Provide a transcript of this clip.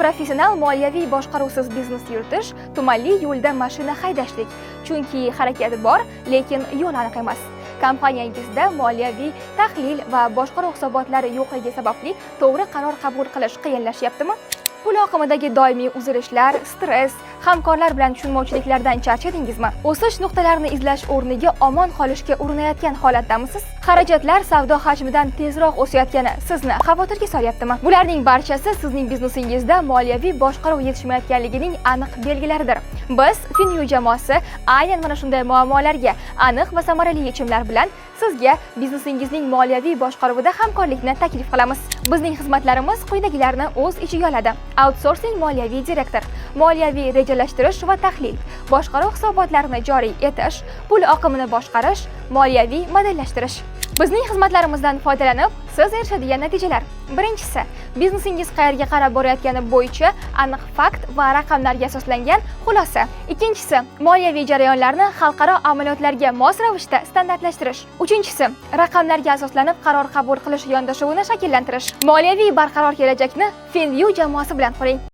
Professional moliyaviy boshqaruvsiz biznes yuritish tumanli yo'lda mashina haydashdek. Chunki harakat bor, lekin yo'l aniq emas. Kompaniyangizda moliyaviy tahlil va boshqaruv hisobotlari yo'qligi sababli to'g'ri qaror qabul qilish qiyinlashyaptimi? Pul oqimidagi doimiy uzilishlar, stress, hamkorlar bilan tushunmovchiliklardan charchadingizmi? O'sish nuqtalarini izlash o'rniga omon qolishga urinayotgan holatdamisiz? Xarajatlar savdo hajmidan tezroq o'sayotgani sizni xavotirga solyaptimi? Bularning barchasi sizning biznesingizda moliyaviy boshqaruv yetishmayotganligining aniq belgilaridir. Biz Finview jamoasi aynan mana shunday muammolarga aniq va samarali yechimlar bilan sizga biznesingizning moliyaviy boshqaruvida hamkorlikni taklif qilamiz. Bizning xizmatlarimiz quyidagilarni o'z ichiga oladi: outsourcing moliyaviy direktor, moliyaviy rejalashtirish va tahlil, boshqaruv hisobotlarini joriy etish, pul oqimini boshqarish, moliyaviy modellashtirish. Bizning xizmatlarimizdan foydalanib, siz erishadigan natijalar. Birinchisi, biznesingiz qayerga qarab borayotgani bo'yicha aniq fakt va raqamlarga asoslangan xulosa. Ikkinchisi, moliyaviy jarayonlarni xalqaro amaliyotlarga mos ravishda standartlashtirish. Uchinchisi, raqamlarga asoslanib qaror qabul qilish yondashuvini shakllantirish. Moliyaviy barqaror kelajakni Finview jamoasi bilan quring.